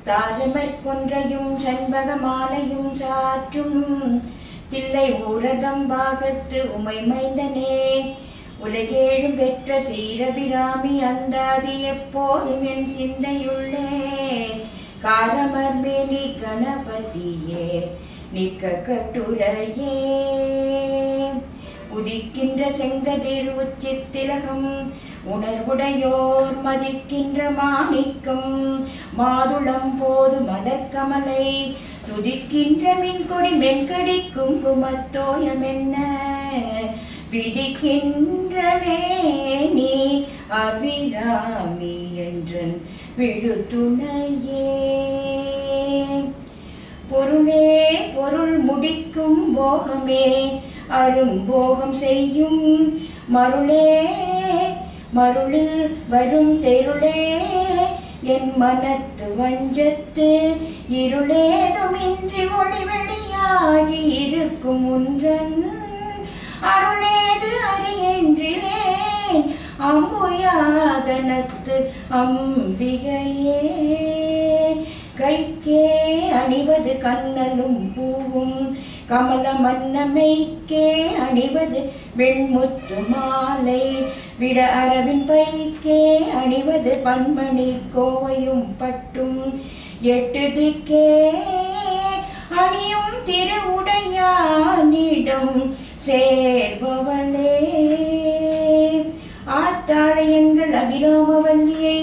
தாழமற்கொன்றையும் சண்பக மாலையும் சாற்றும் தில்லை ஊரதம் பாகத்து உமை மைந்தனே உலகேழும் பெற்ற சீரபிராமி அந்தாதி எப்போதும் என் சிந்தையுள்ளே காரமர்மேலி கணபதியே நிக்க கட்டுரையே உதிக்கின்ற செங்கதிர் உச்சித்திலகம் உணர்வுடையோர் மதிக்கின்ற மாணிக்கம் மாதுளம் போது மதற்கமலை துதிக்கின்ற மின்கொடி மென்கடிக்கும் குமத்தோயமென்ன விதிக்கின்றமே நீ அபிராமி என்றன் விழுத்துணையே பொருளே பொருள் முடிக்கும் போகமே அரும்போகம் செய்யும் மருளே மருளில் வரும் தெருளே என் மனத்து வஞ்சத்து இருளேதுமின்றி ஒளிவெளியாகி இருக்கும் ஒன்றன் அருளேது அறியென்றிலேன் அம்புயாதனத்து அம்பிகையே கைக்கே அணிவது கண்ணலும் பூவும் கமல மன்னமைக்கே அணிவது வெண்முத்து மாலை விட அரவின் பைக்கே அணிவது பன்மணி கோவையும் பட்டும் எட்டு திக்கே அணியும் திருவுடையானிடம் சேர்பவளே ஆத்தாளை எங்கள் அபிராமவல்லியை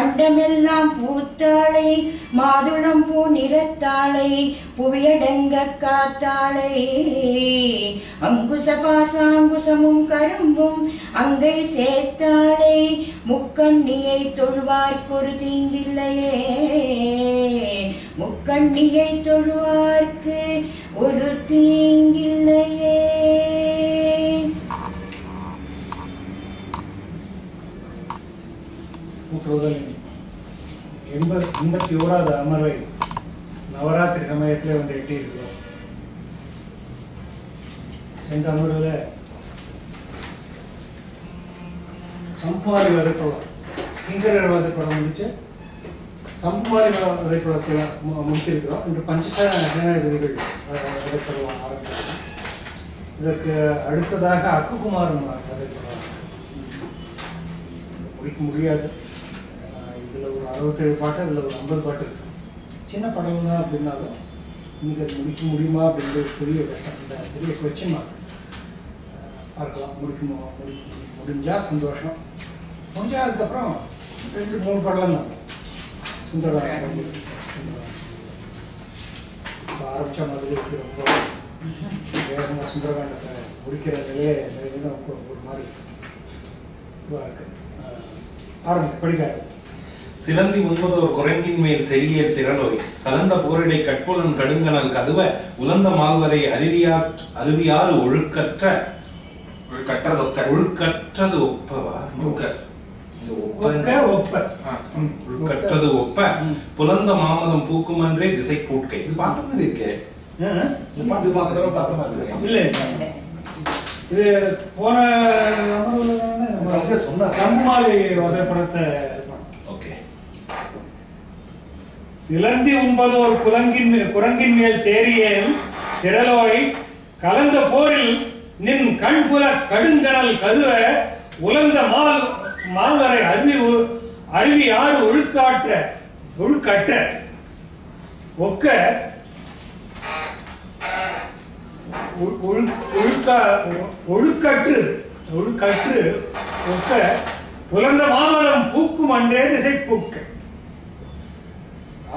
அண்டமெல்லாம் பூத்தாளை மாதுளம் பூ நிறத்தாளை புவியடங்க காத்தாளை அங்குச பாசாங்குசமும் கரும்பும் அங்கை சேர்த்தாளை முக்கண்ணியை தொழுவார்க்கொரு தீங்கில்லையே முக்கண்ணியை தொழுவார்க்கு ஒரு தீங்கில்லையே. முதல் 81வது அமர்வை நவராத்திரி சமயத்தில் வந்து எட்டியிருக்கிறோம். சென்ற அமர்வில் சம்பாரி வதைப்படம் கிங்கரர் வதைப்படம் முடிச்சு சம்பாரி வதைப்படத்தில் முடித்திருக்கிறோம். இன்று பஞ்சசேன விதிகள் வதைப்படம் ஆரம்பிக்கிறோம். இதற்கு அடுத்ததாக அக்குகுமாரன் வதைப்படம் முடிக்க முடியாது. இதில் ஒரு 67 பாட்டு, அதில் ஒரு 50 பாட்டு இருக்கு. சின்ன படம் தான் அப்படின்னாலும் இன்னைக்கு அது முடிக்க முடியுமா அப்படின்றது பெரிய கஷ்டம். இந்த பெரிய கொஸ்டின் மார்க். பார்க்கலாம், முடிஞ்சால் சந்தோஷம். முடிஞ்சால் அதுக்கப்புறம் 2-3 படம் தான் சுந்தரகாண்டம் இப்போ ஆரம்பித்த மாதிரி இருக்கு. ரொம்ப வேகமாக சுந்தரகாண்டத்தை முடிக்கிற நிலையே ஒரு மாதிரி இதுவாக இருக்கு. ஆரம்பி படிக்காது. சிலந்தி உண்பதோர் குரங்கின் மேல் செய்ய திரளோய் கலந்த போரிடை கட்புலன் கடுங்கனல் கதுவ உலந்த மால்வரை அருவியாறு ஒழுக்கற்றது ஒப்பவா ஒழுக்கற்றது ஒப்ப புலந்த மாமதம் பூக்குமன்றே திசை பூட்கை. இது பார்த்த மாதிரி இருக்கே. இல்லை, இது போன சம்மாலை வதைப்படத்தை சிலந்தி உண்பதோர் குரங்கின் மேல் சேரியேல் திரளோய் கலந்த போரில் நின் கண்புல கடுங்கனல் கதுவ உலர்ந்த மால்வரை அருவி ஆறு ஒழுக்கற்ற ஒக்க ஒழுக்கற்று ஒக்க புலந்த மாமலம் பூக்கும் அன்றே திசை பூக்க.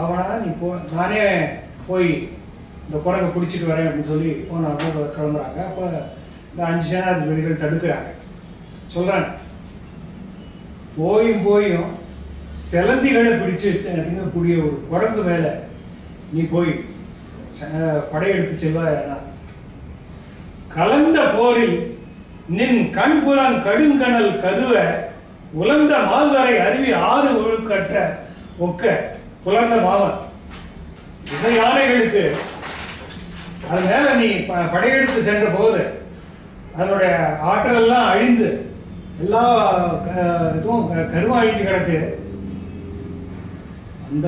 அவனா நீ நானே போய் இந்த குரங்கை பிடிச்சிட்டு வரேன் அப்படின்னு சொல்லி போன கிளம்புறாங்க. அப்போ இந்த 5 சேனாதிபதிகள் தடுக்கிறாங்க. சொல்கிறாங்க, போயும் சிலந்திகளை பிடிச்சு திங்கக்கூடிய ஒரு குரங்கு மேலே நீ போய் படையெடுத்து செல்வாயனா கலந்த போரில் நின் கண்புலன் கடுங்கனல் கதுவ உலர்ந்த மால்வரை அருவி ஆறு ஒழுக்கற்ற ஒக்க புலர்ந்த மாவன் இசை யானைகளுக்கு அது மேல நீ படையெடுத்து சென்ற போது அதனுடைய ஆற்றல் எல்லாம் அழிந்து எல்லா இதுவும் கருவாயிட்டு கிடக்கு. அந்த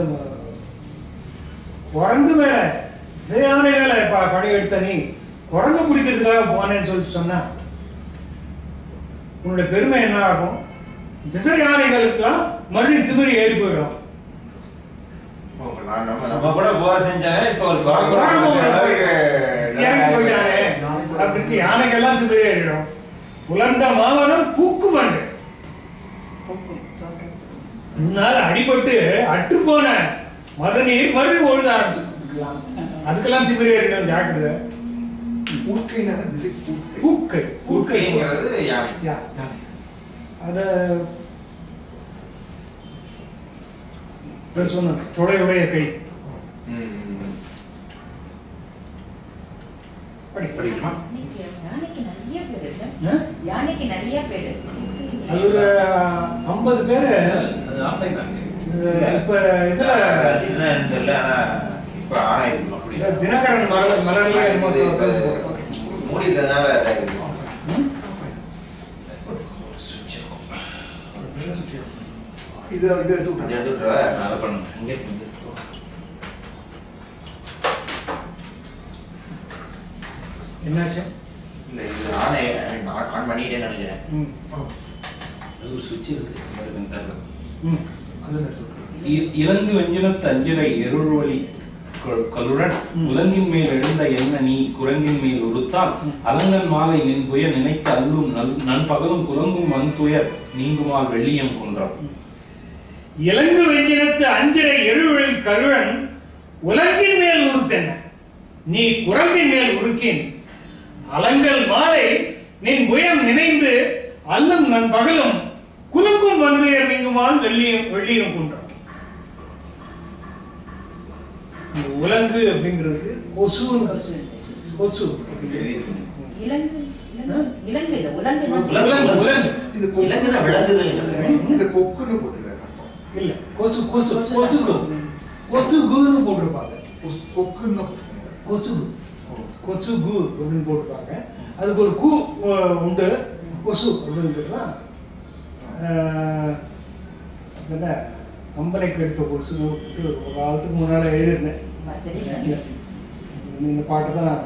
குரங்கு மேல திசையானை மேல படை எடுத்த நீ குரங்கு பிடிக்கிறதுக்காக போனேன்னு சொல்லிட்டு சொன்னா உன்னுடைய பெருமை என்ன ஆகும்? திசை யானைகளுக்கெல்லாம் மறுபடியும் திமிரி ஏறி போயிடும். நம்ம கூட போற செஞ்சாங்க, இப்ப ஒரு போயிட்டானே அப்படின்னு யானைகள்லாம் திமிரி ஏறிடும். புலர்ந்த மாவனம் பூக்கு மண்டு. முன்னால அடிபட்டு அற்று போன மத நீர் மறுபடியும் ஒழுக ஆரம்பிச்சுக்கலாம். அதுக்கெல்லாம் திமிரி ஏறிடும். ஜாக்கிரதை. பூக்கை பூக்கைங்கிறது அத சொன்ன தொடையுடைய கை படிக்கணுமா? யானைக்கு நிறைய பேரு அது ஒரு 50 பேரு இப்ப இதுல தினகரன் மலர்ல மூடி இருக்கிறதுனால இது எடுத்து விட்டுறேன். அதை பண்ணுங்க. என்னாச்சு? இல்ல இது ஆன் பண்ணிட்டேன்னு நினைக்கிறேன். அது ஒரு சுவிட்ச் இருக்கு. அதை எடுத்து விட்டுறேன். இலங்கு வெஞ்சினத்து அஞ்சிரை எருள்வழி கலுடன் உலங்கின் மேல் எழுந்த என்ன நீ குரங்கின் மேல் உறுத்தால் அலங்கன் மாலை நின் புய நினைத்து அல்லும் நண்பகலும் குலங்கும் வந்துயர் நீங்குமால் வெள்ளியம் குன்றம். இலங்கு வெஞ்சினத்து அஞ்சிரை எருள்வழி கலுடன் உலங்கின் மேல் உறுத்தென்ன நீ குரங்கின் மேல் உருக்கின் அலங்கல் மாலை நின் புயம் நினைந்து அல்லும் நண்பகலும் குலுங்கும் வந்துயர் நீங்குமால் வெள்ளியம் குன்றம். உலங்கு அப்படிங்கிறது கொசு. கொசு இலங்கு இலங்கு இல்ல உலங்கு உலங்கு இது இலங்குனா விளங்குதல் இது கொக்குன்னு போட்டுருக்காங்க. இல்ல கொசு கொசு கொசுகு கொசுகுன்னு போட்டிருப்பாங்க. கொக்குன்னு கொசுகு கொசுகு அப்படின்னு போட்டிருப்பாங்க. அதுக்கு ஒரு கூ உண்டு. கொசு அப்படிங்கிறது என்ன கம்பெனிக்கு எடுத்த கொசு ஒரு காலத்துக்கு முன்னால எழுதிருந்தேன். இந்த பாட்டு தான்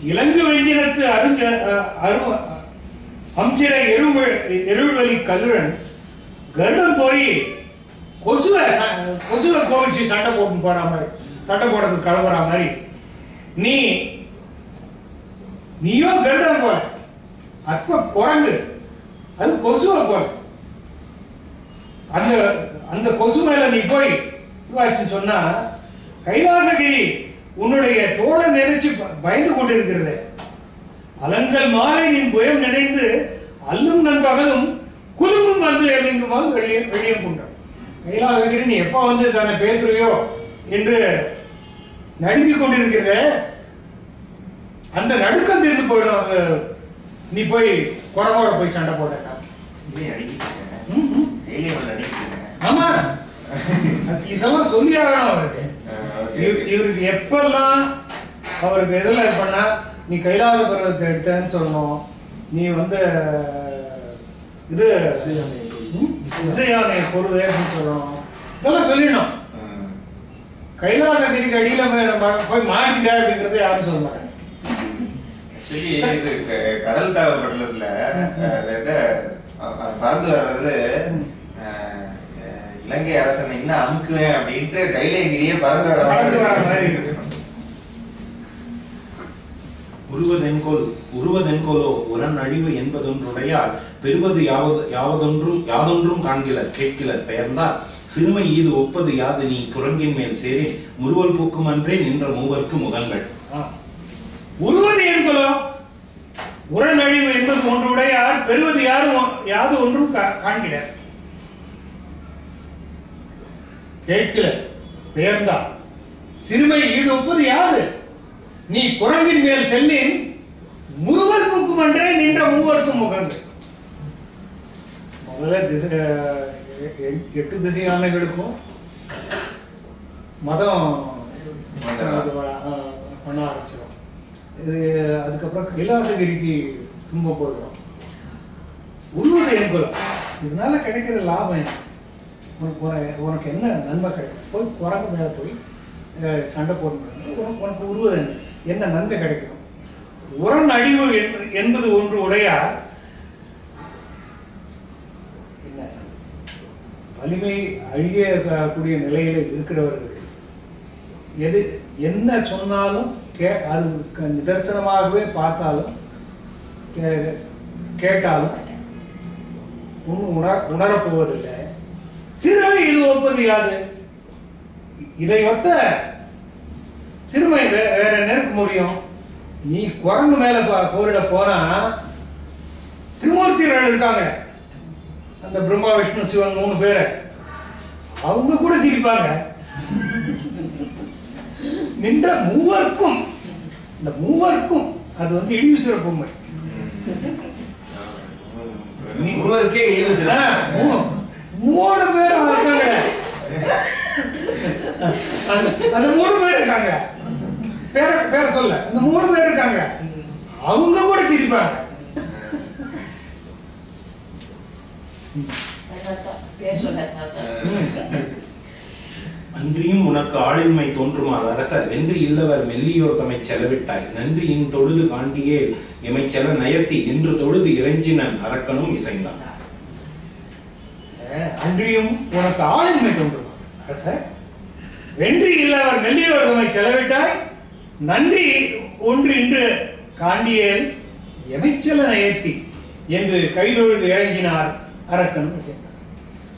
இலங்கு வெஞ்சினத்து அம்சிரை எருள்வழி கல்லுடன் கருடன் போய் கொசுவை கோவிச்சு சண்டை போட்டு போற மாதிரி, சண்டை போடுறதுக்கு கிளம்புற மாதிரி நீயோ கருடன் போல அற்ப குரங்கு அது கொசுவை போல அந்த கொசு மேல நீ போய் சொன்னா கைலாசகிரி உன்னுடைய தோளை நினைச்சு பயந்து கொண்டிருக்கிறது. அலங்கல் மாலை நின் புயம் நினைந்து அல்லும் நண்பகலும் குலுங்கும் வந்து எங்குமால் வெளியம் கொண்டான். கைலாசகிரி நீ எப்ப வந்து தன்னை பேசுறியோ என்று நடுங்கிக் கொண்டிருக்கிறத அந்த நடுக்கம் தீர்ந்து போயிடும். அது நீ போய் குரங்கோட போய் சண்டை போட்ட. ஆமா, இதெல்லாம் சொல்லி ஆகணும் அவருக்கு. இவருக்கு எப்பெல்லாம் அவருக்கு எதில் பண்ணா நீ கைலாச பருவத்தை எடுத்தேன்னு சொல்லணும். நீ வந்து இது இசையானை பொருள் அப்படின்னு சொல்லணும். இதெல்லாம் சொல்லிடணும். கைலாசகிரிக்கு அடியில போய் மாட்டிட்ட அப்படிங்கறத யாரும் சொல்ல மாட்டாங்க. கடல் தாவ படலத்துல பறந்து வர்றது இலங்கை அரசன் என்ன அமுக்குவேன் அப்படின்ட்டு கைலகிரியே பறந்து வர மாதிரி இருக்கு. உருவதென்கோலோ உரன் அழிவு என்பதொன்றுடையால் பெறுவது யாதொன்றும் காண்கிலர் கேட்கிலர் பெயர்ந்தால் சிறுமை ஈது ஒப்பது யாது நீ குரங்கின் மேல் சேரி முறுவல் பூக்கும் அன்றே நின்ற மூவர்க்கு முகங்கள். உருவது என்கொலோ உரன் அழிவு என்பது ஒன்றுடையால் பெறுவது யாது ஒன்றும் காண்கிலர் கேட்கல பெயர்ந்தா சிறுமை இது ஒப்பது யாது நீ குரங்கின் மேல் செல்லின் முறுவல் பூக்கும் அன்றே நின்ற மூவர்க்கும் முகங்கள். முதல்ல 8 திசை யானைகளுக்கும் மதம் பண்ண ஆரம்பிச்சிடும். இது அதுக்கப்புறம் கைலாசகிரிக்கு தும்ப போடுறோம். உருவதை என்கொலம் இதனால கிடைக்கிற லாபம் என்ன? உனக்கு என்ன நன்மை கிடைக்கும்? போய் குரங்கு மேலே போய் சண்டை போடணும். உனக்கு உருவது என்ன நன்மை கிடைக்கும்? உரன் அழிவு என்பது ஒன்று உடையார். என்ன வலிமை அழியக்கூடிய நிலையில் இருக்கிறவர்கள் எது என்ன சொன்னாலும் அது நிதர்சனமாகவே பார்த்தாலும் கேட்டாலும் ஒன்றும் உணரப்போவதில்லை. சிறுமை இது ஒப்பது யாது? இதை ஒத்த சிறுமை வேற நெருக்க முடியும். நீ குரங்கு மேல போரிட போனா திருமூர்த்திகள் இருக்காங்க, அந்த பிரம்மா விஷ்ணு சிவன் 3 பேரை, அவங்க கூட சிரிப்பாங்க. நின்ற மூவருக்கும், இந்த மூவருக்கும் அது வந்து இழிவுசுர பொம்மை. மூவருக்கே இழிவுசுர 3 பேர் இருக்காங்க, அந்த 3 பேர் இருக்காங்க, பேர சொல்ல அந்த 3 பேர் இருக்காங்க, அவங்க கூட சிரிப்பாங்க. அன்றியும் உனக்கு ஆளின்மை தோன்றுமாறு அரசர் வென்று இல்லவர் மெல்லியோர் தம்மை செலவிட்டாய் நன்றியின் தொழுது காண்டியே எமை செல நயத்தி என்று தொழுது இறைஞ்சினன் அரக்கனும் இசைந்தான். அன்றியும் உனக்கு ஆளின்மை தோன்றுமா அரசர் வென்று இல்லவர் மெல்லியோர் தம்மை செலவிட்டாய் நன்றி ஒன்று இன்று காண்டியேல் எமைச்சல நயத்தி என்று கைதொழுது இறங்கினார் அரக்கனும் இசைந்தார்.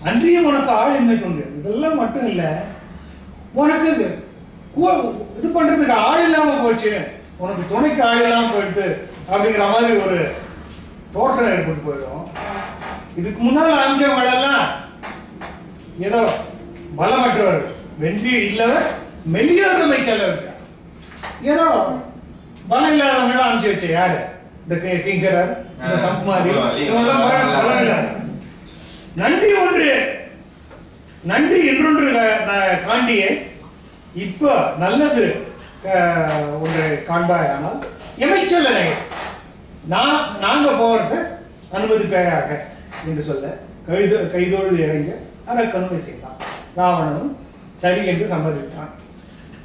அன்றியும் உனக்கு ஆளின்மை தோன்றியது. இதெல்லாம் மட்டும் இல்ல, உனக்கு இது பண்றதுக்கு ஆள் இல்லாம போச்சு, உனக்கு துணைக்கு ஆள் இல்லாம போயிடுது அப்படிங்கிற மாதிரி ஒரு தோற்றம் ஏற்பட்டு போயிடும். இதுக்கு முன்னால் அம்சங்கள் எல்லாம் ஏதோ பலமற்றவர்கள், வென்றி இல்லவர் மெல்லியோர்தமை செல்லவிட்டார். ஏதோ பலம் இல்லாதவங்க அனுப்பிச்சு வச்ச யாரு? இந்த கிங்கரர், இந்த சம்மாரி, இவங்கெல்லாம் பலம் இல்லாத. நன்றி என்றொன்று காண்டியே இப்ப நல்லது ஒன்று காண்பாயானால் எமைச்சலனை நாங்க போறத அனுமதிப்பேயாக என்று சொல்ல கைதோடு இறங்க அரக்கனும் செய்தான். ராவணனும் சரி என்று சம்மதித்தான்.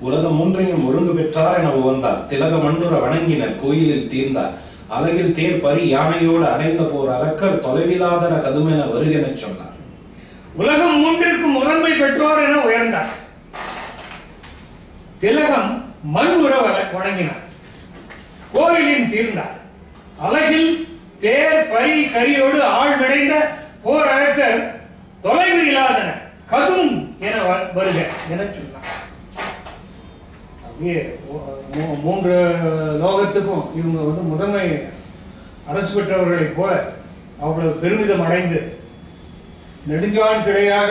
உலகம் 3ஐயும் ஒருங்கு பெற்றார் என உவந்தார். திலக மண்ணுற வணங்கினர் கோயிலில் தீர்ந்தார். அழகில் தேர் பரி யானையோடு அடைந்த போர் அரக்கர் தொலைவிலாதன கதுமென வருகென சொன்னார். உலகம் 3ற்கும் முதன்மை பெற்றோர் என உயர்ந்தார். திலகம் மண் உற வணங்கினார், கோயிலின் தீர்ந்தார். அழகில் தேர் பரி கரியோடு ஆள் விடைந்த போர் அரக்கர் தொலைவு இல்லாதன கதும் என வருக என சொன்னார். அப்படியே 3 லோகத்துக்கும் இவங்க வந்து முதன்மை அரசு பெற்றவர்களைப் போல அவ்வளவு பெருமிதம் அடைந்து நெடுஞ்சான் கிடையாக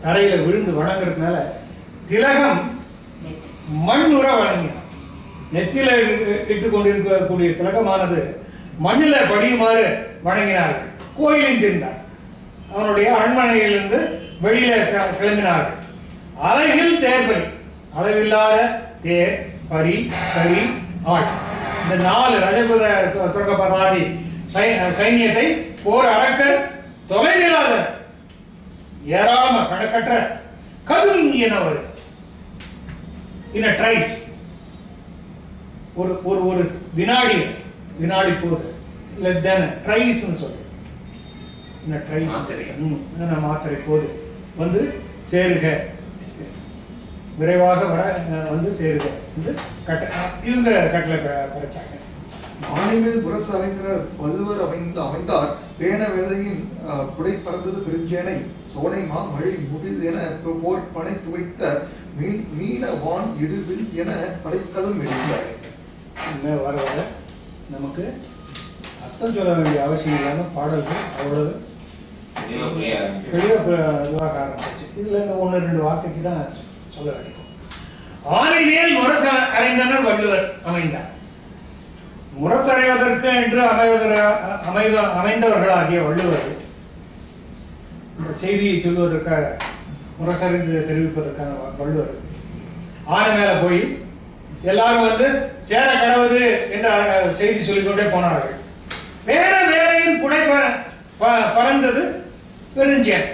தரையில விழுந்து வணங்குறதுனால திலகம் மண் உற வணங்கினார். நெத்தில இட்டு கொண்டிருக்கக்கூடிய திலகமானது மண்ணில படியுமாறு வணங்கினார்கள். கோயிலில் இருந்தார். அவனுடைய அரண்மனையிலிருந்து வெளியில கிளம்பினார்கள். அழகில் தேர்பலி, அளவில்லாத தேர் பரி கரி ஆள், இந்த 4 ரஜபுத துர்கபராதி சைன்யத்தை போர் அரக்கர் தொலைவில்லாத ஏராளம கணக்கற்ற கதும் எனவர் இன் a trice, ஒரு வினாடி போது லெஸ் தென் ட்ரைஸ் சொல்லு, in a trice மாத்திரை போது வந்து சேருக, விரைவாக வந்து சேருக என்று இவங்க கட்டளை படைச்சாங்க. மானிமேல் புரசு அறிஞர் வள்ளுவர் அமைந்தார் பேன வேலையின் புடை பறந்தது பெருஞ்சேனை சோனை மா மழை முடில் என போர் பனை துவைத்த மீன வான் இடுவில் என படைக்கலும் எடுத்தார். வர வர நமக்கு அர்த்தம் சொல்ல வேண்டிய அவசியம் இல்லாம பாடல்கள் அவ்வளவு இதுவாக ஆரம்பிச்சு. இதுல இந்த 1-2 வார்த்தைக்கு தான் சொல்ல வேண்டும். ஆனைமேல் முரசு அறிந்தனர் வள்ளுவர் அமைந்தார். முரசறைவதற்கு என்று அமைந்தவர்களாகிய வள்ளுவர் இந்த செய்தியை சொல்வதற்காக, முரசறிந்து தெரிவிப்பதற்கான வள்ளுவர் ஆனை மேல போய் எல்லாரும் வந்து சேர கடவுது என்ற செய்தி சொல்லிக்கொண்டே போனார்கள். வேற வேலையின் புடை பறந்தது பெருஞ்சேன்.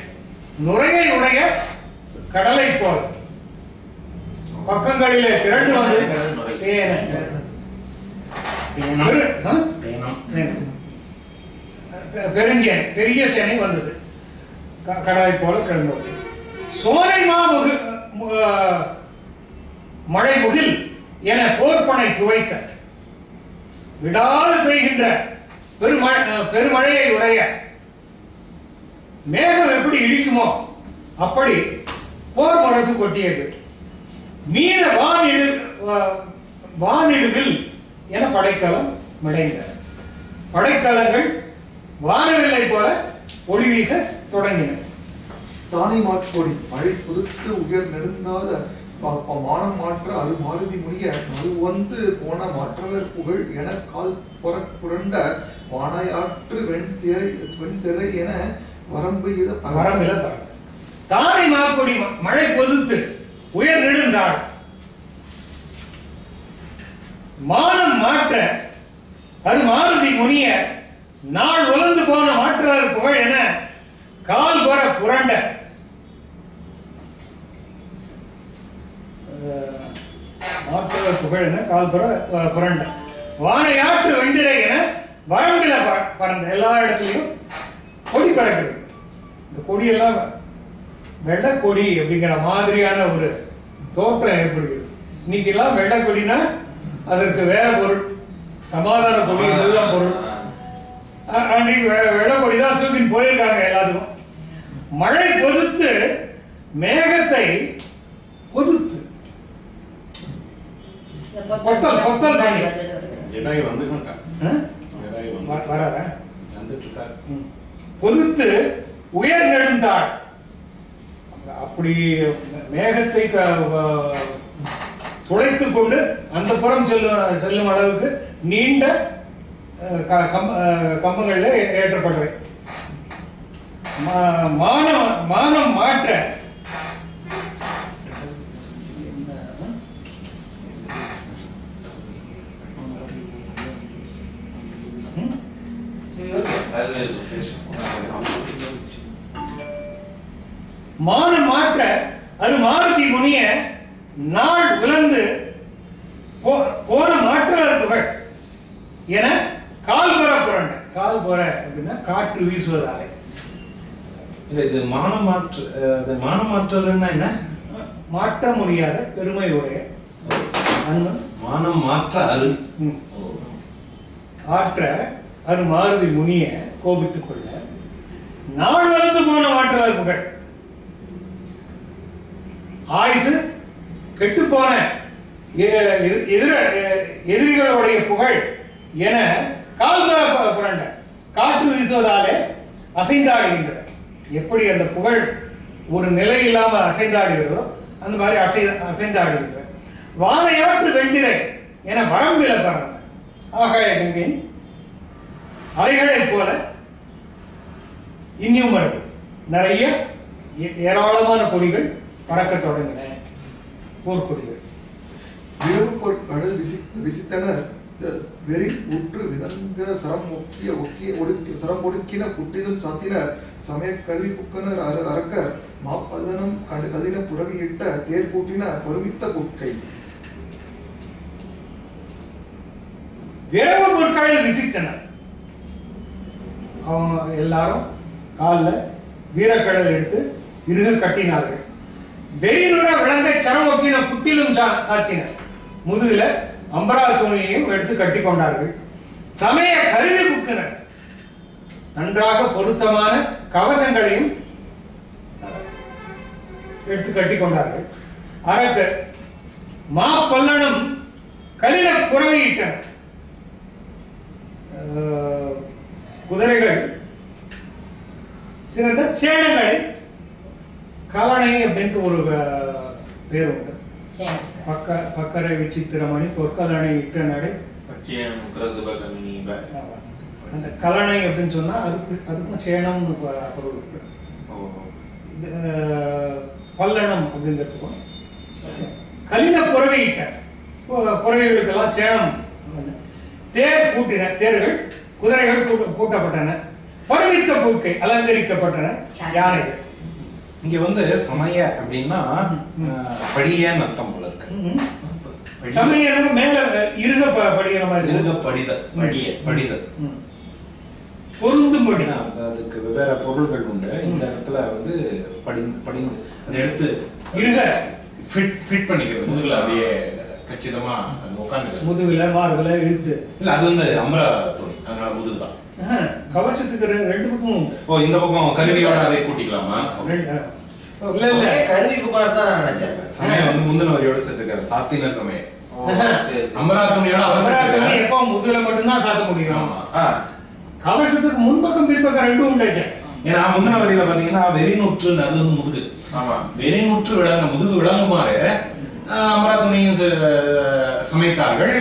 நுரையை உடைய கடலை போல பக்கங்களிலே திரண்டு வந்து பெருஞ்சேனை பெரிய சேனை வந்தது கடலை போல கிளம்புவது. சோலை மழை முகில் என போர்ப்பனை துவைத்த விடாது பெய்கின்ற பெருமழையை உடைய மேகம் எப்படி இடிக்குமோ அப்படி போர் முரசு கொட்டியது. மீன வானிடுவில் என படைக்கலம் மிடைந்த படைக்கலங்கள் வானவில்லை போல ஒளி வீச தொடங்கின. தானை மாற்றோடி மழை புதுத்து உயர் நெடுந்தாத மானம் மாற்ற அரு மாருதி முடிய அது வந்து போன மாற்றதர் புகழ் என கால் புரண்ட வானையாற்று வெண்திரை என வரம்பு தானை மாற்கொடி மழை பொதுத்து உயர் நெடுந்தாள் மானம் மாற்ற அது மாருதி முனிய நாள் உலர்ந்து போன மாற்றதர் புகழ் என கால் வர புரண்ட மாற்றதர் புகழ் என கால் புரண்ட வானையாற்று வெண்டிரை என வரம்பில பறந்த எல்லா இடத்துலையும் கொடி பறக்குது. இந்த கொடியெல்லாம் வெள்ளை கொடி அப்படிங்கிற மாதிரியான ஒரு தோற்றம் ஏற்படுகிறது. இன்னைக்கு எல்லாம் வெள்ளை கொடினா அதற்கு வேற பொருள், சமாதான கொடி என்பதுதான் பொருள். அன்றைக்கு வெள்ளை கொடி தான் தூக்கின்னு போயிருக்காங்க எல்லாத்துக்கும். மழை பொதுத்து மேகத்தை பொதுத்து பொத்தல் பண்ணி பொதுத்து உயர் நெடுந்தாள் அப்படி மேகத்தை துளைத்துக் கொண்டு அந்த புறம் செல்லும் அளவுக்கு நீண்ட கம்பங்களில் ஏற்றப்பட்டவை. மானம் மாற்ற மானம் மாற்ற அது மாருதி முனிய நாள் உலர்ந்து போன மாற்றவர் புகழ் என கால் போற புரண்ட. கால் போற அப்படின்னா காற்று வீசுவதாலே. இது மானமாற்றல்னா என்ன? மாற்ற முடியாத பெருமை உடைய மானம் மாற்ற அரு ஆற்ற அது மாருதி முனிய கோபித்துக் கொள்ள நாள் வளர்ந்து போன மாற்றவர் புகழ் ஆயுசு கெட்டு போன எதிரிகளுடைய புகழ் என கால்புற புரண்ட காற்று வீசுவதாலே அசைந்தாடுகின்றன. எப்படி அந்த புகழ் ஒரு நிலை இல்லாம அசைந்தாடுகிறதோ அந்த மாதிரி அசைந்தாடுகின்றன. வானையாற்று வெண்டிரை என வரம்பில பறந்த ஆகாய கங்கையின் அலைகளைப் போல இன்னும் நிறைய ஏராளமான கொடிகள் பறக்க தொடங்கின. போர்க்கொடிகள் இரவு பொருட்கள் விசித்தனர் வெறி உற்று விதங்க சரம் ஒடுக்கின புட்டிதும் சாத்தினர் சமய கல்வி புக்கனர் அறக்க மாப்பதனம் கதின புறவியிட்ட தேர் கூட்டின பொறுமித்த புட்கை. விரவு பொருட்களில் விசித்தனர். அவங்க எல்லாரும் காலில் வீரக்கடல் எடுத்து இருக கட்டினார்கள். வெறிநுற விளங்கை சரம் ஒட்டின புட்டிலும் சாத்தினர். முதுகுல அம்பரா துணியையும் எடுத்து கட்டி கொண்டார்கள். சமய கருவி புக்கினர். நன்றாக பொருத்தமான கவசங்களையும் எடுத்து கட்டி கொண்டார்கள். அரக்க மாப்பல்லனும் கலின புறவியிட்டனர். குதிரைகள் சிறந்த சேனங்களை கலனை அப்படின்ட்டு ஒரு பேர் உண்டு. பக்கரை விசித்திரமணி பொற்கலனை இட்ட நடை அந்த கலனை அப்படின்னு சொன்னா அதுக்கும் சேனம்னு பொருள் இருக்கு. பல்லணம் அப்படிங்கிறதுக்கும் கலின புறவையிட்ட புறவைகளுக்கெல்லாம் சேனம். தேர் பூட்டின தேர்கள் குதிரைகள் பூட்டப்பட்டன. பருவித்த பூக்கை அலங்கரிக்கப்பட்டன யானைகள். இங்க வந்து சமய அப்படின்னா படியன்னு அர்த்தம் போல இருக்கு. சமயம் மேல இருக படிக்கிற மாதிரி இருக படிதல், படிதல் பொருந்தும்படி. அதுக்கு வெவ்வேறு பொருள்கள் உண்டு. இந்த இடத்துல வந்து படிந்து அதை எடுத்து இருக ஃபிட் பண்ணிக்கிறது முதுகுல அப்படியே கச்சிதமா அது உட்காந்து முதுகுல மார்புல இழுத்து. இல்ல அது வந்து அமரா துணி, அதனால முதுகு தான். கவசத்துக்கு ரெண்டு பக்கமும். ஓ இந்த பக்கம் கருவியோட அதை கூட்டிக்கலாமா? இல்ல இல்ல கருவி புகார் தான் நான் நினைச்சேன். சமயம் வந்து முந்தின வரியோட சேர்த்துக்காரு, சாத்தினர் சமயம். அமரா துணியோட அவசரம் எப்போ முதுகுல மட்டும்தான் சாத்த முடியும். ஆமா. கவசத்துக்கு முன்பக்கம் பின்பக்கம் ரெண்டும் உண்டாச்சு. ஏன்னா முந்தின வரியில பாத்தீங்கன்னா வெறிநூற்று அது வந்து முதுகு. ஆமா, வெறிநூற்று விளங்க முதுகு விளங்குமாறு அமரா துணியும் சமைத்தார்கள்,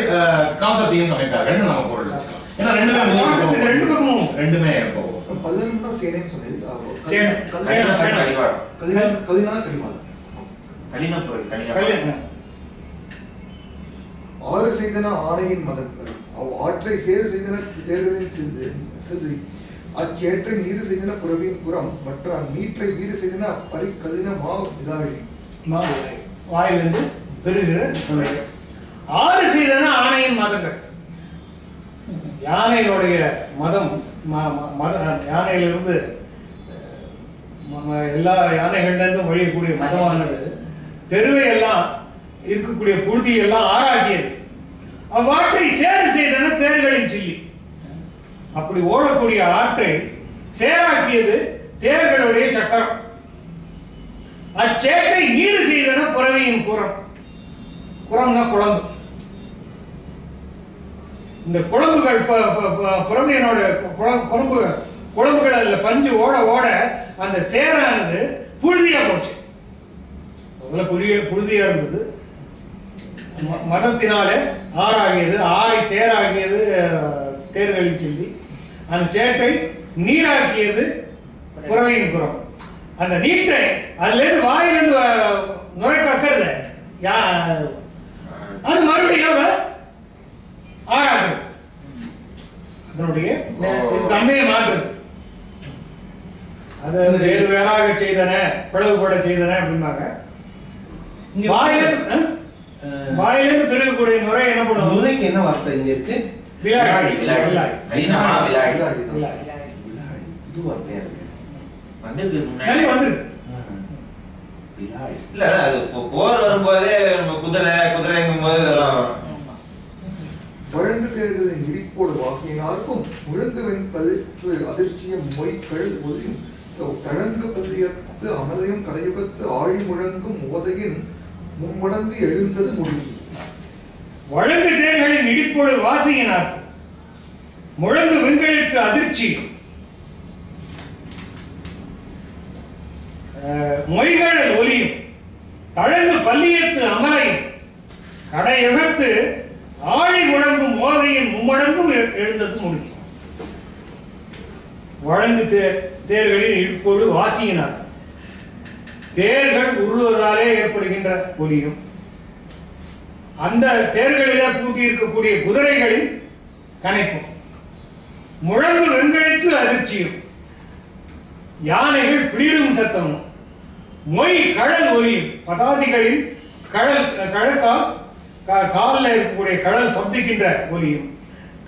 கவசத்தையும் சமைத்தார்கள் நம்ம பொருள் வச்சுக்கலாம். ஏன்னா ரெண்டு பக்கமும் ரெண்டுமே போகும். பதினொன்னா சேனைன்னு சொன்னது. கடிவாளம், கதினான கடிவாளம், கலின பொருள், கலின. ஆறு செய்தன ஆணையின் மதங்கள் அவ் ஆற்றை சேறு செய்தன தேர்தலின் செல்வி அச்சேற்றை நீரு செய்தன புறவின் புறம் மற்ற நீற்றை வீறு செய்தன பரிக்கதின மா விதாழி. வாயிலிருந்து பெறுகிற ஆறு செய்தன ஆணையின் மதங்கள். யானையினுடைய மதம் யானையிலிருந்து எல்லா யானைகள்லேருந்தும் வழியக்கூடிய மதமானது தெருவை எல்லாம் இருக்கக்கூடிய புழுதியெல்லாம் ஆறாக்கியது. அவ்வாற்றை சேறு செய்தன தேர்களின் சில்லி. அப்படி ஓடக்கூடிய ஆற்றை சேராக்கியது தேர்களுடைய சக்கரம். அச்சேற்றை நீர் செய்தன புறவையின் குரம். குரம்னா குழம்பு. இந்த குழம்புகள் புறவையினோட குழம்புகள் அதுல பஞ்சு ஓட ஓட அந்த சேரானது புழுதியா போச்சு. முதல்ல புழுதியா இருந்தது, மதத்தினாலே ஆறாகியது, ஆறை சேராகியது தேர்களின் செல்வி. அந்த சேற்றை நீராக்கியது புறவையின் புறம். அந்த நீட்டை அதுல இருந்து வாயிலிருந்து நுரை கக்கிறது அது மறுபடியும் ஆறாகுது. அதனுடைய தன்மையை மாற்றுது. அது வேறு வேறாக செய்தன, பிளவுபட செய்தன அப்படின்னாங்க. வாயிலிருந்து பிறகக்கூடிய நுரை என்ன பண்ணுவோம்? நுரைக்கு என்ன வார்த்தை இங்க இருக்கு? விலாடி. இது வார்த்தையா இருக்கு. வந்திருக்கு முன்னாடி வந்திருக்கு. இல்ல அது போர் வரும்போதே குதிரைங்கும் போது இதெல்லாம் வழங்கு தேர்தலின் இடிப்போடு வாசியினார்க்கும் முழங்குவெண் பல்ற்று அதிர்ச்சியம் மொய்கள் ஒலியும் தழங்கு பதியத்து அமதையும் கடையுகத்து ஆழி முழங்கும் ஓதையின் மும்மடங்கு எழுந்தது முடியும். வழங்கு தேர்களின் இடிப்போடு வாசியினார் முழங்கு வெண்களுக்கு அதிர்ச்சி மொய்கள் ஒலியும் தழங்கு பல்லியத்து அமலையும் கடையுகத்து ஆழி முழங்கும் ஓதையின் மும்மடங்கும் எழுந்தது முடியும். வழங்கு தேர்களின் இடிப்போடு வாசியினார் தேர்கள் உருளுவதாலே ஏற்படுகின்ற ஒலியும் அந்த தேர்களிலே பூட்டி இருக்கக்கூடிய குதிரைகளின் கனைப்பும் முழங்கு வெண்களுக்கு அதிர்ச்சியும் யானைகள் பிளிரும் சத்தமும் மொய் கழல் ஒலியும் பதாதிகளின் காலில் இருக்கக்கூடிய கடல் சப்திக்கின்ற ஒலியும்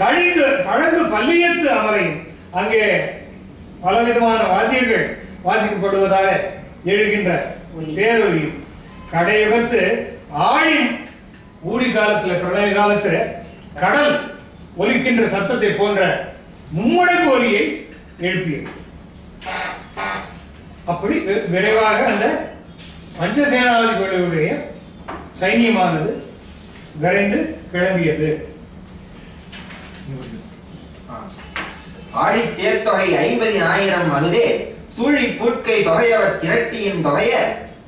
தழங்கு பல்லியத்து அமரையும் அங்கே பலவிதமான வாத்தியங்கள் வாசிக்கப்படுவதாக எழுகின்ற பேரொலியும் கடையுகத்து ஆழி ஊழி காலத்துல பிரளய காலத்துல கடல் ஒலிக்கின்ற சத்தத்தை போன்ற மும்மடங்கு ஒலியை எழுப்பியது. அப்படி விரைவாக அந்த பஞ்சசேனாதிபதிகளுடைய சைன்யமானது விரைந்து கிளம்பியது. ஆழி தேர்த்தொகை 50,000 அனுதே சூழி பூட்கை தொகையவர் திரட்டியின் தொகைய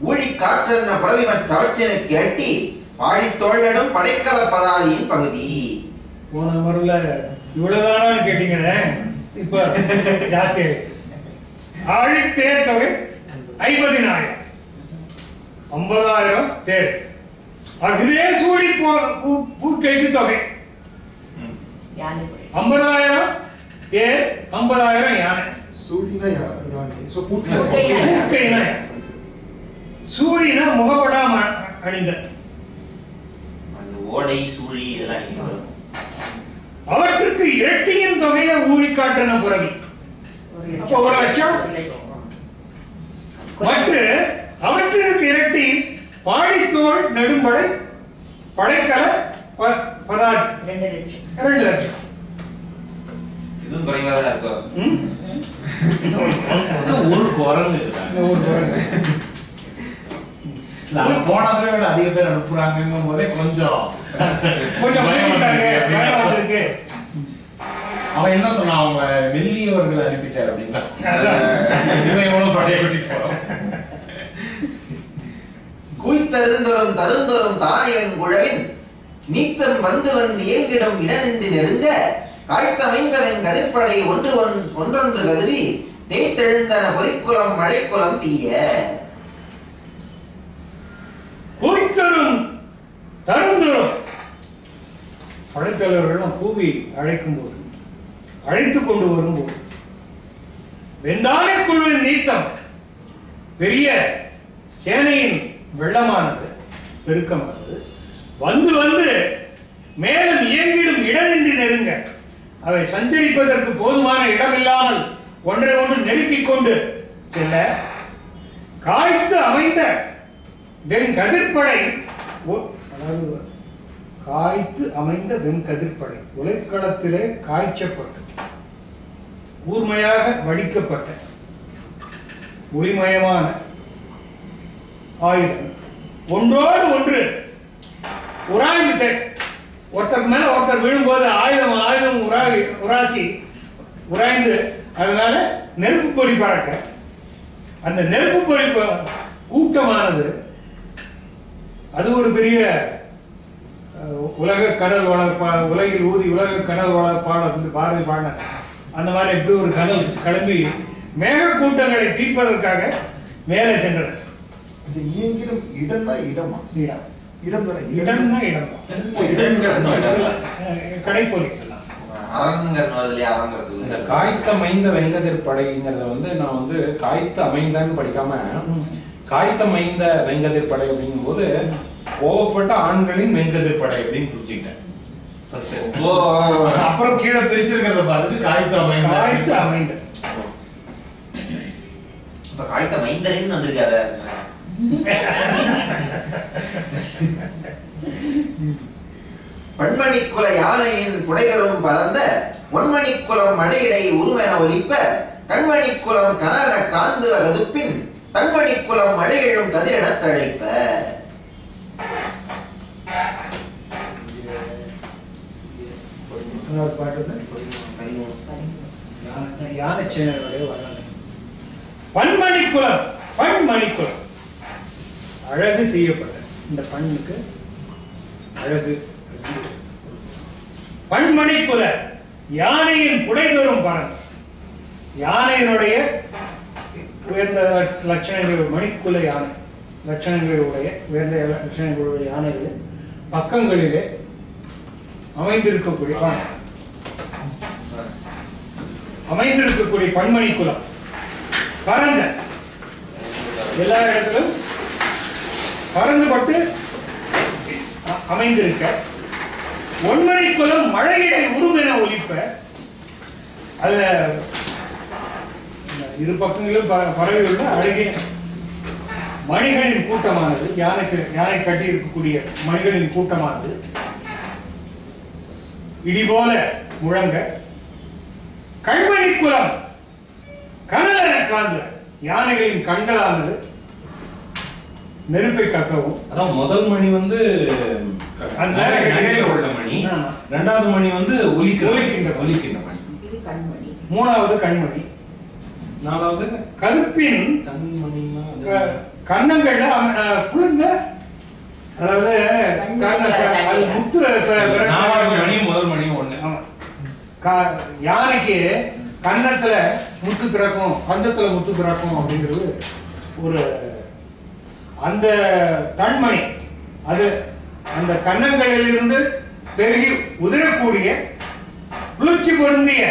ஊழி காற்றன்ன புறவிமற்ற அவற்றினு திரட்டி பாடி தோழடும் படைக்கல பதாதியின் பகுதி. போன முறையில இவ்வளவுதானு கேட்டீங்களே, இப்ப ஜாஸ்தி ஆயிடுச்சு. ஆழி தேர் தொகை 50,000 50,000 தேர். அகுதே சூழி பூட்கைக்கு தொகை 50,000 தேர் 50,000 யானை. சூடின யானை. சோ பூட்கை அணிந்த அந்த ஓடை சூழி இதெல்லாம் நீங்க வரும். அவற்றுக்கு இரட்டியின் தொகையை ஊழி காட்டின புறவி. அப்போ 1,00,000. மற்ற அவற்றிற்கு இரட்டி பாடித்தோள் நெடும்படை படைக்கல 2,00,000. இதுவும் குறைவாக தான் இருக்கும். ஒரு குரங்கு போன தடவை விட அதிக பேர் அனுப்புறாங்கும் போதே கொஞ்சம் அவன் என்ன சொன்னான், அவங்க மெல்லியவர்களை அனுப்பிட்டார் அப்படின்னா இவன் எவ்வளவு படையை கட்டிட்டு குய்த்தருந்தோறும் தருந்தோறும் தானியன் குழவின் நீத்தம் வந்து இயங்கிடும் இடனின்றி நெருங்க காய்த்தமைந்தவன் கதிர்படை ஒன்றொன்று கருவி தேய்த்தெழுந்தன பொறிக்குளம் மழைக்குளம் தீய. குய்த்தரும் தருந்தோறும் படைத்தலைவர்களும் கூவி அழைக்கும் போது, அழைத்துக் கொண்டு வரும்போது வெந்தானை குழுவின் நீத்தம் பெரிய சேனையின் வெள்ளமானது பெருக்கமானது வந்து மேலும் இயங்கிடும் இடமின்றி நெருங்க அவை சஞ்சரிப்பதற்கு போதுமான இடமில்லாமல் ஒன்றை ஒன்று நெருக்கிக் கொண்டு செல்ல காய்த்து அமைந்த வெண்கதிர்படை, அதாவது காய்த்து அமைந்த வெண்கதிர்படை உலைக்களத்திலே காய்ச்சப்பட்டு கூர்மையாக வடிக்கப்பட்ட ஒளிமயமான ஆயுதம் ஒன்றோடு ஒன்று உராய்ந்து ஒருத்தருக்கு மேல ஒருத்தர் விழும்போது ஆயுதம் உராய்ந்து அதனால நெருப்பு பொறி பறக்க அந்த நெருப்பு பொறி கூட்டமானது அது ஒரு பெரிய உலக கடல் உலகில் ஊதி உலக கடல் வளர்ப்பாளர் பாரதி பாடின அந்த மாதிரி எப்படி ஒரு கடல் கிளம்பி மேக கூட்டங்களை தீர்ப்பதற்காக மேலே சென்றனர். இது இயங்கிடும் இடம்னா இடமா? இடம் இடம் தானே? இடம்னா இடம் கடைப்பொறி. இந்த காய்த்த மைந்த வெங்கதிர் படைங்கிறத வந்து நான் வந்து காய்த்த அமைந்தான்னு படிக்காம காய்த்த மைந்த வெங்கதிர் படை அப்படிங்கும் போது கோவப்பட்ட ஆண்களின் வெங்கதிர் படை அப்படின்னு புரிஞ்சுக்கிட்டேன். அப்புறம் கீழே பிரிச்சிருக்கிறத பார்த்துட்டு காய்த்த அமைந்த காய்த்த மைந்தரின்னு வந்திருக்காத. பன்மணிக்குல யானையின் புடைதரும் பறந்த ஒன்மணிக்குளம் மடையிடை உருமென ஒலிப்ப கண்மணிக்குளம் கனர காந்து கதுப்பின் தன்மணிக்குளம் மழையெழும் கதிரென தழைப்ப. யானை சேனையுடைய வரலாறு. பன்மணிக்குளம் அழகு செய்யப்பட்ட இந்த பண்ணுக்கு அழகு. பன்மணிக்குல யானையின் புடைதோறும் பறந்து யானையினுடைய உயர்ந்த லட்சணங்கள் மணிக்குல யானை லட்சணங்களுடைய உயர்ந்த லட்சணங்களுடைய யானைகளில் பக்கங்களிலே அமைந்திருக்கக்கூடிய பன்மணி குலம் பறந்த எல்லா இடத்திலும் பறந்துபட்டு அமைந்திருக்க ஒன்மணி குலம் மழையிடை உருமென ஒலிப்ப அதுல இரு பக்கங்களிலும் பரவியுள்ள அழகிய மணிகளின் கூட்டமானது யானை கட்டி இருக்கக்கூடிய மணிகளின் கூட்டமானது இடிபோல முழங்க கண்மணி குலம் கனலென காந்த யானைகளின் கண்களானது நெருப்பை கக்கவும். அதான் முதல் மணி வந்து நகையில உள்ள மணி, இரண்டாவது மணி வந்து ஒலிக்கின்ற மணி, மூணாவது கண்மணி, நாலாவது கதுப்பின் கன்னங்கள்ல குளிர்ந்த அதாவது முத்து. நாலாவது மணி முதல் மணி ஒண்ணு. யானைக்கு கன்னத்துல முத்து பிறக்கும் கந்தத்துல முத்து பிறக்கும் அப்படிங்கிறது ஒரு அந்த தன்மணி அது அந்த கன்னங்களில் இருந்து பெருகி உதிரக்கூடிய குளிர்ச்சி பொருந்திய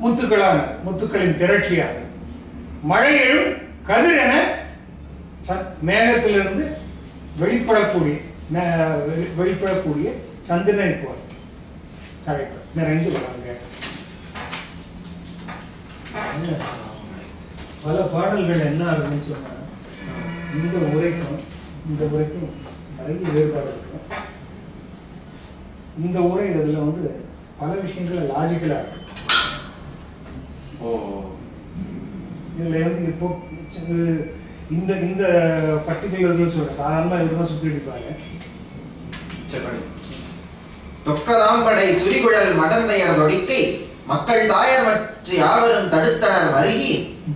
முத்துக்களின் திரட்சியாக மழையிலும் கதிர் என மேகத்திலிருந்து வெளிப்படக்கூடிய சந்திரனை போல் தலைப்பு நிறைந்து வராங்க. பல பாடல்கள் என்ன ஆகுதுன்னு சொன்னா இந்த உரைக்கும் நிறைய வேறுபாடு இருக்கும். இந்த உரை இதுல வந்து பல விஷயங்கள் லாஜிக்கலா இருக்கு. இதுல வந்து இப்போ இந்த இந்த பர்டிகுலர் சொல்ற சாதாரணமா இதுதான் சுத்தி அடிப்பாங்க. தொக்கதாம்படை சுரிகுழல் மடந்தையர் தொடிக்கை மக்கள் தாயர் மற்ற யாவரும் தடுத்தனர் மருகி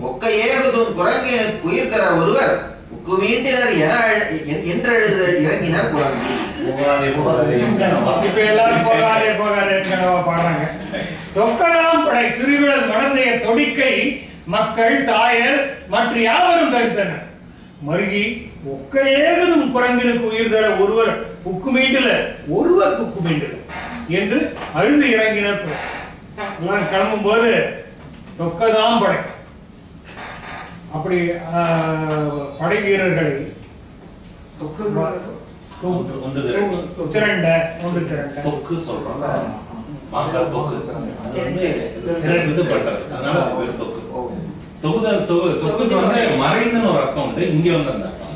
ஒக்க ஏறுதும் குரங்கினுக்கு உயிர் தர ஒருவர் உக்கு மீண்டினர் என்றெழுத இறங்கினர் புலம்பி. இப்ப எல்லாரும் போகாதே பாடுறாங்க. தொக்கதாம்படை சுரிகுழல் மடந்தையர் தொடிக்கை மக்கள் தாயர் மற்ற யாவரும் தடுத்தனர் மருகி ஒக்க ஏகுதும் குரங்கினுக்கு உயிர் தர ஒருவர் புக்கு மீண்டல என்று அழுது இறங்கினர். எல்லாம் கிளம்பும் போது தொக்கதான் படை அப்படி படை வீரர்களை திரண்ட தொக்கு சொல்றோம். தொகுதிக்கு வந்து மறைந்துன்னு ஒரு அர்த்தம் உண்டு. இங்க வந்து அந்த அர்த்தம்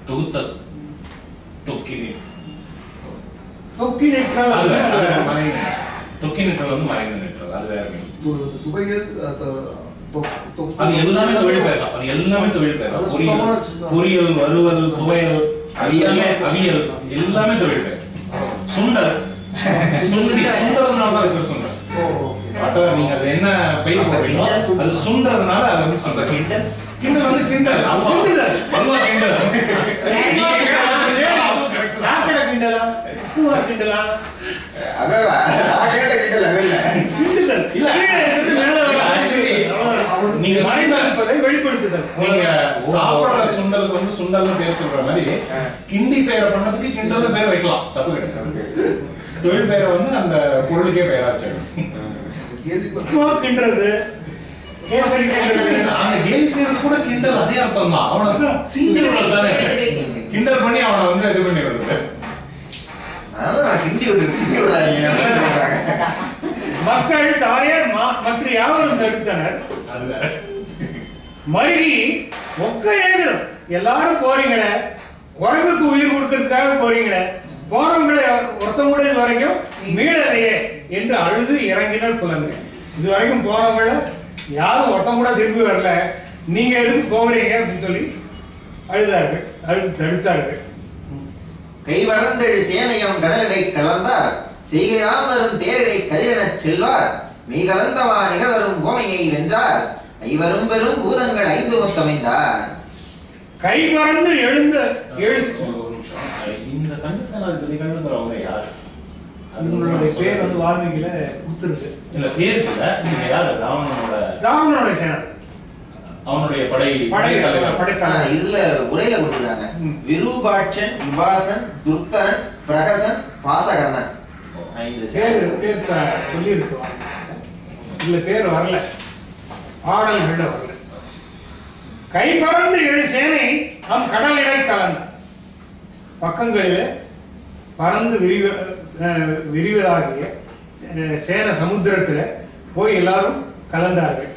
தொகுத்தல் தொக்கி நிற்றல் வந்து மறைந்து நிற்றல். அது வேற அது எல்லாமே தொழில் பெயர். பொரியல், வறுவல், துவையல், அவியல் எல்லாமே தொழில் பெயர். சுண்டல் சுண்டல்னால தான் சுண்டல். நீங்க அது என்ன பெயர் போடுறீங்களோ அது சுண்டறதுனால அது வந்து சுண்டல். கிண்டல் வந்து கிண்டல் அல்வா கிண்டல். சாப்பிடுற சுண்டலுக்கு வந்து சுண்டல் பேர் சொல்ற மாதிரி கிண்டி செய்யற பண்ணதுக்கு கிண்டல் பேர் வைக்கலாம், தப்பு கிடையாது. தொழில் பேரை வந்து அந்த பொருளுக்கே பெயராச்சு. கூட கிண்டல் அதே அர்த்தம் தான். அவனை கிண்டல் பண்ணி அவனை வந்து இது பண்ணி விடுறது. மக்கள் தாயர் மற்ற யாவரும் தடுத்தனர் மருகி ஒக்க ஏகுதும் எல்லாரும் போறீங்களே, குரங்குக்கு உயிர் கொடுக்கறதுக்காக போறீங்களே, போறவங்களை ஒருத்தவங்க கூட இது வரைக்கும் மீளலையே என்று அழுது இறங்கினர் புலம்பி. இது வரைக்கும் போனவங்கள யாரும் ஒருத்தவங்க கூட திரும்பி வரல, நீங்க எதுக்கு போகிறீங்க அப்படின்னு சொல்லி அழுதார்கள், அழுது தடுத்தார்கள். கை வளர்ந்தெழு சேனையம் கடலடை கலந்தார் செய்கையாம் வரும் தேரடை கதிரெனச் செல்வார் மீ கலந்தவா நிகழ்வரும் கோமையை வென்றார் ஐவரும் பெரும் பூதங்கள் 5 மொத்தமைந்தார். கை மறந்து எழுந்த இந்த கண்டசனாதிபதி கண்டுங்கிறவங்க யாரு? அவங்களுடைய பேர் வந்து வால்மீகில கொடுத்துருக்கு. இல்ல பேர் இல்ல, நீங்க யாரு? ராவணனோட சேனா, அவனுடைய படைத்தலைவர். இதுல உரையில கொடுத்துருக்காங்க. விரூபாட்சன், விபாசன், துர்த்தரன், பிரகசன், பாசகர்ணன். 5 பேர் சொல்லி இருக்கோம். இல்ல பேர் வரல, ஆடல்கள் வரல. கை பறந்து எழு சேனை நம் கடலிடை கலந்த பக்கங்களில் பறந்து விரிவதாகிய சேன சமுத்திரத்தில் போய் எல்லாரும் கலந்தார்கள்.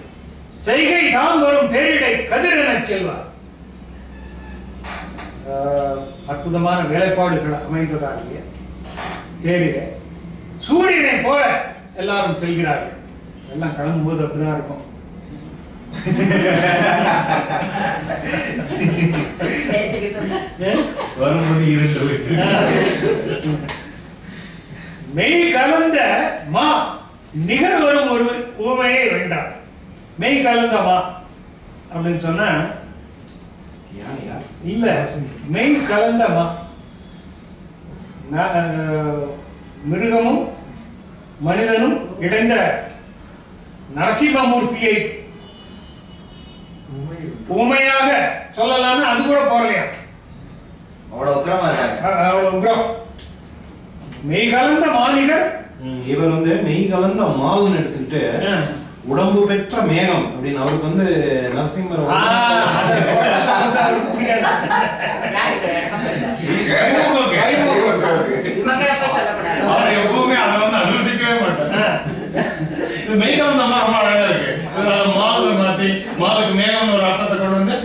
செய்கை தான் வரும் தேரிடை கதிரென செல்வார். அற்புதமான வேலைப்பாடுகள் அமைந்ததாகிய தேரில சூரியனை போல எல்லாரும் செல்கிறார்கள். எல்லாம் கிளம்பும் போது அப்படிதான் இருக்கும். மெய் கலந்த மா நிகர் வரும் ஒரு உவமையை வேண்டாம். மெய் கலந்த மா அப்படின்னு சொன்னா இல்ல, மெய் கலந்த மா மிருகமும் மனிதனும் இணைந்த நரசிம்மமூர்த்தியை உண்மையாக சொல்லலாம்னு அது கூட போறலையா? அவ்வளவு உக்கிரமா இருக்காங்க. அவ்வளவு உக்கிரம். மெய் கலந்த மாநிகர் இவர் வந்து மெய் கலந்த மால்னு எடுத்துக்கிட்டு உடம்பு பெற்ற மேகம் அப்படின்னு அவருக்கு வந்து நரசிம்மர் எப்பவுமே அதை வந்து அனுமதிக்கவே மாட்டேன். இது மேகம் தான் ரொம்ப அழகா இருக்கு. மாலை மாத்தி மாலுக்கு மேகம்னு ஒரு அர்த்தத்தை கொண்டு வந்து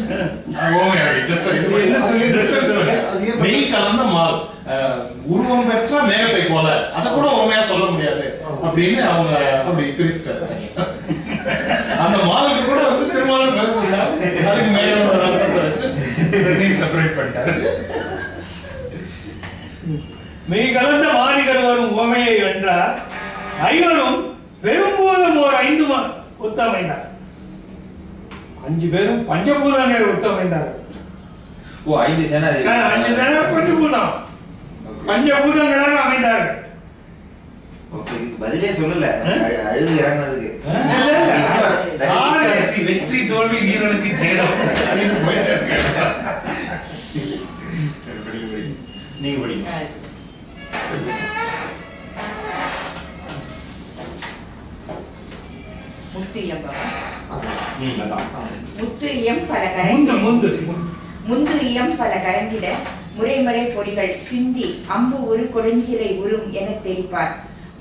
மெய் கலந்த மால் உருவம் பெற்ற மேகத்தை போல அதை கூட உண்மையா சொல்ல முடியாது அப்படின்னு அவங்க அப்படி பிரிச்சுட்டாங்க. அந்த மாலுக்கு கூட வந்து திருமாவளவன் பேர் சொன்னார், அதுக்கு மேகம் ஒரு அர்த்தத்தை வச்சு செப்பரேட் பண்ணிட்டாரு. மெய் கலந்த மாளிகர் வரும் உவமையை வென்றார். ஐவரும் பெரும்போதும் ஒரு 5 ஒத்து அமைந்தார். 5 பேரும் பஞ்சபூதங்கள் ஒத்து அமைந்தார். ஓ 5 சேனா 5 சேனா பஞ்சபூதம் பஞ்சபூதங்களாக அமைந்தார்கள். ஓகே, இதுக்கு பதிலே சொல்லல, அழுது இறங்குனதுக்கு. வெற்றி தோல்வி வீரனுக்கு சேதம். நீங்க படிங்க. முந்து பல கரங்கிட முறைமுறை பொறிகள் சிந்தி அம்பு ஒரு கொடுஞ்சிலை உறும் என தெரிப்பார்.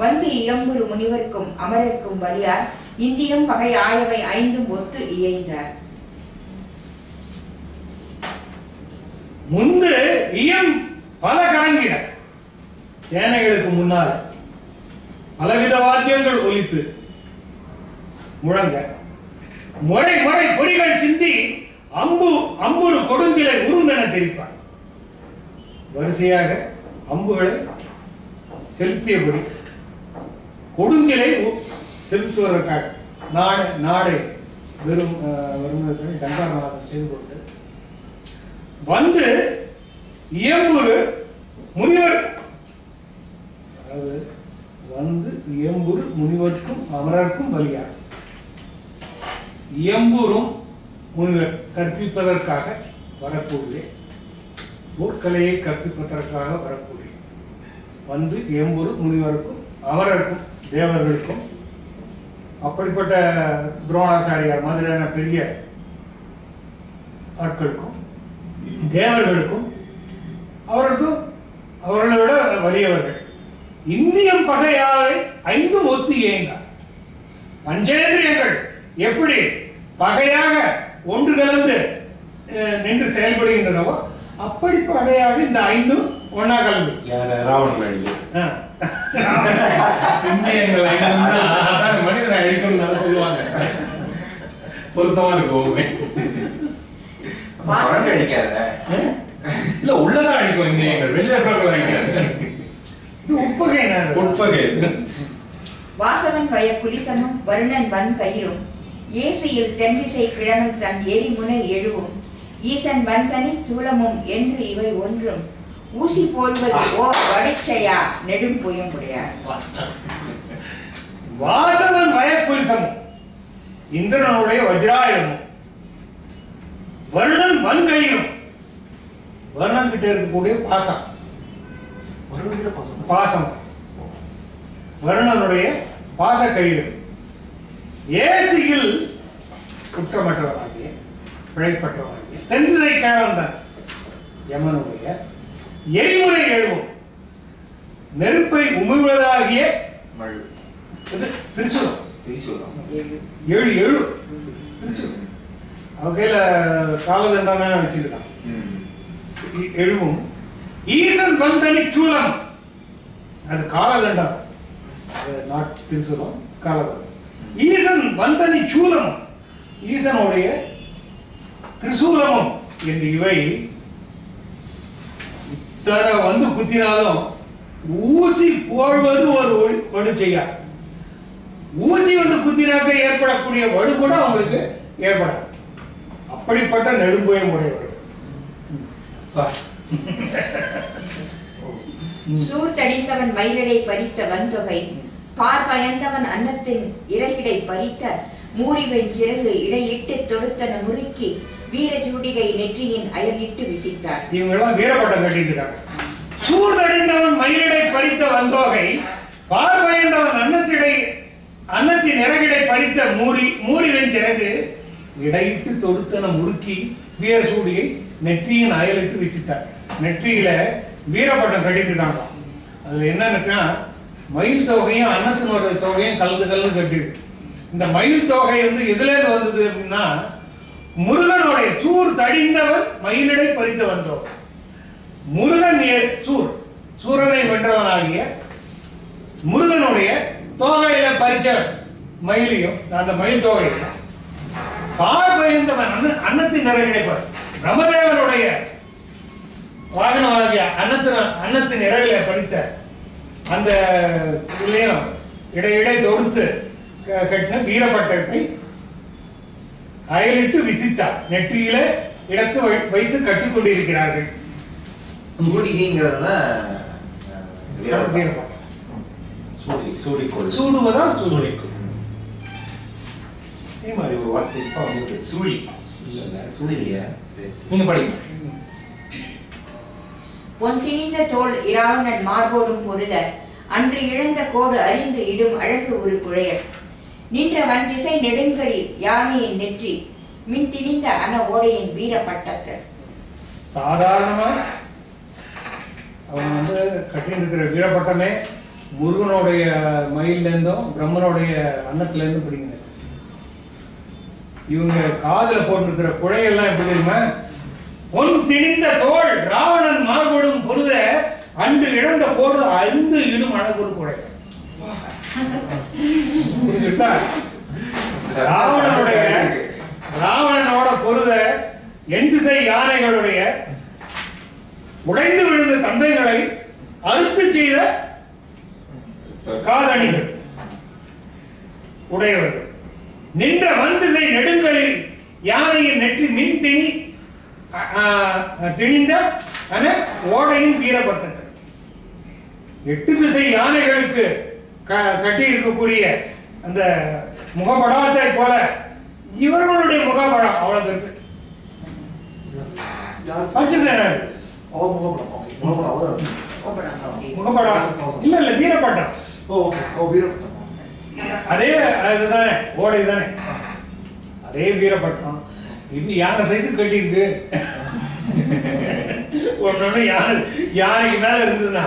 வந்து இயம்புரு முனிவர்க்கும் அமரர்க்கும் வலியார் இந்தியம் பகை ஆயவை 5 ஒத்து இயைந்தார். முந்து இயம் பல கரங்கிட சேனைகளுக்கு முன்னால் பலவித வாத்தியங்கள் ஒலித்து முழங்க முறை முறை பொறிகள் சிந்தி அம்புரு கொடுஞ்சிலை உறும் என தெரிப்பார். வரிசையாக அம்புகளை செலுத்தியபடி கொடுஞ்சிலை செலுத்துவதற்காக நாடை வெறும் வருவதற்கு கங்காநாதம் செய்து கொண்டு வந்து இயம்புரு முனிவர், அதாவது வந்து இயம்புரு முனிவர்க்கும் அமரர்க்கும் வலியார். இயம்புரும் முனிவர் கற்பிப்பதற்காக வரக்கூடிய போர்க்கலையை கற்பிப்பதற்காக வரக்கூடிய வந்து இயம்புரு முனிவருக்கும் அமரருக்கும் தேவர்களுக்கும், அப்படிப்பட்ட துரோணாச்சாரியார் மாதிரியான பெரிய ஆட்களுக்கும் தேவர்களுக்கும் அவர்களுக்கும் அவர்களை விட வலியவர்கள் இந்தியம் பகையாவை 5 ஒத்து இயைந்தார். பஞ்சேந்திரியங்கள் எப்படி பகையாக ஒன்று கலந்து நின்று செயல்படுகின்றனவோ அப்படி பகையாக இந்த 5 ஒன்னா கலந்து ராவணன் அழிக்க மனிதனை அழிக்கணும்னு சொல்லுவாங்க. பொருத்தமா இருக்கும். அடிக்காத இல்ல உள்ளதான் அழிக்கும், இந்தியங்கள் வெளியே இருக்கிறவர்கள் அழிக்காது. இது உட்பகை. வாசவன் வய குலிசனும் வருணன் வன் கயிறும் ஏசியில் தென்திசை கிழவன் தன் எரிமுனை எழுவும் ஈசன் வந்தனி சூலமும் என்று இவை ஒன்றும் ஊசி போடுவது ஓர் வடைச்சையா நெடும் புயம்புடையார். வாசவன் வய குலிசமும் இந்திரனுடைய வஜ்ராயுதமும் வருணன் வன் கயிறும், வருணன் கிட்ட இருக்கக்கூடிய பாசம் வருணனுடைய பாச கயிறு, ஏசியில் குற்றமற்றவராகிய பிழைப்பற்றவராகிய தென்திசை கிழவன் யமனுடைய எரிமுறை எழுவும் நெருப்பை உமிழ்வதாகிய திருச்சூரம் 7 திருச்சூரம் அவ கையில காலதண்டான வச்சுக்கிட்டான். எழுவும் ஈசன் வந்தனி சூலம், அது காலதண்டம், நாட் திருச்சூலம் காலதண்டம். ஈசன் வந்தனி சூலம், ஈசனுடைய திரிசூலமும் என்று இவை இத்தனை வந்து குத்தினாலும் ஊசி போடுவது ஒரு வடு செய்ய, ஊசி வந்து குத்தினாக்க ஏற்படக்கூடிய வடு கூட அவங்களுக்கு ஏற்படாது. அப்படிப்பட்ட நெடும்புயம் உடையவர். சூட்டடித்தவன் மயிலடை பறித்த வன்தொகை பார்பயந்தவன் அன்னத்தின் இறகிடை பறித்த மூரிவன் சிறகு இடையிட்டு தொடுத்தன முறுக்கி வீரஜூடிகை நெற்றியின் அயலிட்டு விசித்தார். இவங்க எல்லாம் வீரப்பட்டம் கட்டிட்டு இருக்காங்க. சூழ்தடைந்தவன் மயிலடை பறித்த வந்தோகை பார்பயந்தவன் அன்னத்திடை அன்னத்தின் இறகிடை பறித்த மூரிவன் சிறகு இடையிட்டு தொடுத்தன முறுக்கி வீர சூடியை நெற்றியின் அயலிட்டு வீசித்தார். நெற்றியில வீரப்பட்டம் கட்டிட்டு இருக்காங்க. அதுல என்னன்னுக்கா மயில் தொகையும் அன்னத்தினோட தொகையும் கலந்து கட்டிடு. இந்த மயில் தொகை வந்து எதுல இருந்து வந்தது அப்படின்னா, முருகனுடைய சூர் தடிந்தவன் மயிலிடை பறித்து வந்தோம். முருகன் சூரனை வென்றவனாகிய முருகனுடைய தோகையில பறிச்சவன் மயிலையும், அந்த மயில் தொகையும் பார்வைந்தவன் அன்னத்தின் நிறைவிடைப்பார். பிரம்மதேவனுடைய வாகனமாகிய அன்னத்தின் இறையில படித்த அந்த இதுலயும் இடை தொடுத்து கட்டின வீரப்பட்டத்தை அயலிட்டு விசித்தார். நெற்றியில இடத்து வைத்து கட்டிக் கொண்டிருக்கிறார்கள். சூடுவதால் ஒரு வார்த்தை சூழி நீங்க படிங்க. பொன் திணிந்த தோல் இராவணன் மார்போடும் பொருத அன்று இழந்த கோடு அறிந்து இடும் அழகு ஒரு குழையர் நின்ற வன் திசை நெடுங்கடி யானையின் நெற்றி மின் திணிந்த அன ஓடையின் வீரப்பட்டத்தை. சாதாரணமா அவன் வந்து கட்டியிருக்கிற வீரப்பட்டமே முருகனுடைய மயில இருந்தும் பிரம்மனுடைய அன்னத்துல இருந்தும் பிடிங்க. இவங்க காதுல போட்டிருக்கிற குழையெல்லாம் எப்படி தெரியுமா? பொன் திணிந்த தோல் ராவணன் மார்போடும் பொருத அன்று இழந்த கோடு அறிந்து இடும் அழகு குழை. ராவணனோட பொருத என் திசை யானைகளுடைய உடைந்து விழுந்த தந்தைகளை அறுத்து செய்த காதணிகள் உடையவர்கள் நின்ற வந்திசை நெடுங்களில் யானையின் நெற்றி மின் திணிந்த ஓடையின் வீரப்பட்டது. 8 திசை யானைகளுக்கு கட்டி இருக்கக்கூடிய அந்த முகப்படத்தை போல இவர்களுடைய முகப்படம் அவ்வளவு பெருசு. பஞ்சசேனர் முகப்படம் இல்ல வீரப்பட்டம். அதே அதுதானே ஓடை தானே, அதே வீரப்பட்டம். இது யானை சைஸு கட்டி இருக்கு. ஒன்னொன்னு யானைக்கு மேல இருந்ததுன்னா